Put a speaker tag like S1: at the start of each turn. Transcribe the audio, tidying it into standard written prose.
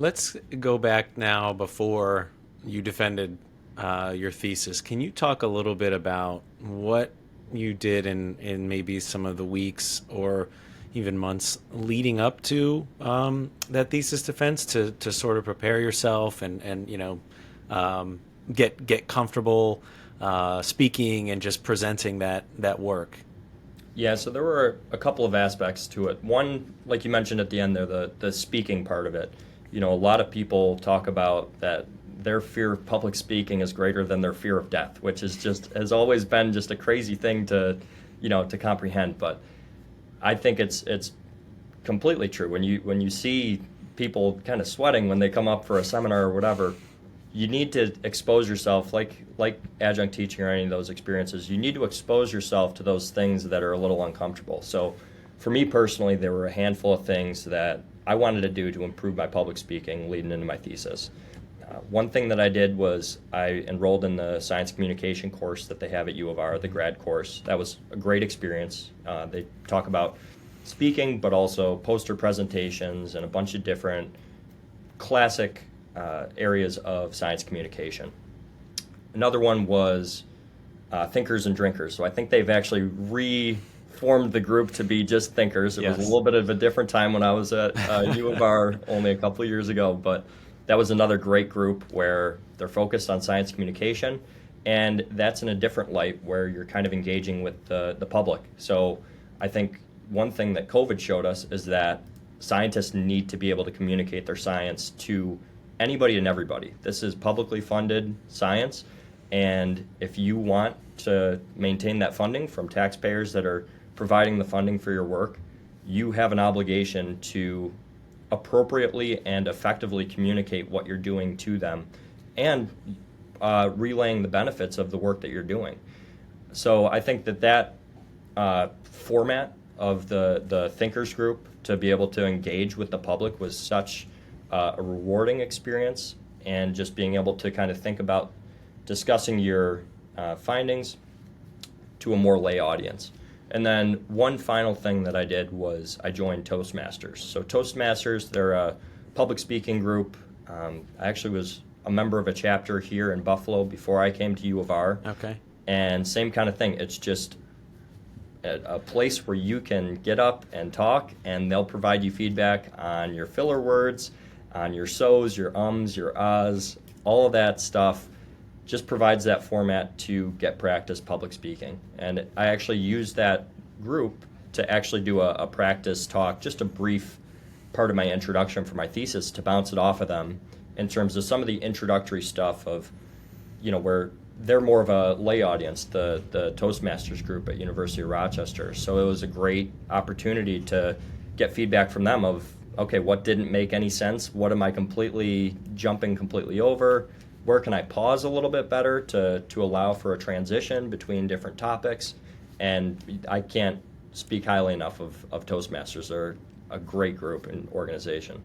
S1: Let's go back now before you defended your thesis. Can you talk a little bit about what you did in maybe some of the weeks or even months leading up to that thesis defense to sort of prepare yourself and um, get comfortable speaking and just presenting that work?
S2: Yeah, so there were a couple of aspects to it. One, like you mentioned at the end there, the speaking part of it. You know, a lot of people talk about that their fear of public speaking is greater than their fear of death, which is just has always been just a crazy thing to comprehend. But I think it's completely true. When you see people kind of sweating when they come up for a seminar or whatever, you need to expose yourself like adjunct teaching or any of those experiences. You need to expose yourself to those things that are a little uncomfortable. So for me personally, there were a handful of things that I wanted to do to improve my public speaking leading into my thesis. One thing that I did was I enrolled in the science communication course that they have at U of R, the grad course. That was a great experience. They talk about speaking, but also poster presentations and a bunch of different classic areas of science communication. Another one was thinkers and drinkers. So I think they've actually reformed the group to be just thinkers. It was a
S1: Yes.
S2: little bit of a different time when I was at U of R only a couple of years ago, but that was another great group where they're focused on science communication, and that's in a different light where you're kind of engaging with the public. So I think one thing that COVID showed us is that scientists need to be able to communicate their science to anybody and everybody. This is publicly funded science, and if you want to maintain that funding from taxpayers that are providing the funding for your work, you have an obligation to appropriately and effectively communicate what you're doing to them and relaying the benefits of the work that you're doing. So I think that format of the thinkers group to be able to engage with the public was such a rewarding experience, and just being able to kind of think about discussing your findings to a more lay audience. And then one final thing that I did was I joined Toastmasters. So Toastmasters, they're a public speaking group. I actually was a member of a chapter here in Buffalo before I came to U of R.
S1: Okay.
S2: And same kind of thing. It's just a place where you can get up and talk, and they'll provide you feedback on your filler words, on your so's, your ums, your ahs, all of that stuff. Just provides that format to get practice public speaking. And I actually used that group to actually do a practice talk, just a brief part of my introduction for my thesis, to bounce it off of them in terms of some of the introductory stuff of, where they're more of a lay audience, the Toastmasters group at University of Rochester. So it was a great opportunity to get feedback from them of, okay, what didn't make any sense? What am I jumping completely over? Where can I pause a little bit better to allow for a transition between different topics? And I can't speak highly enough of Toastmasters. They're a great group and organization.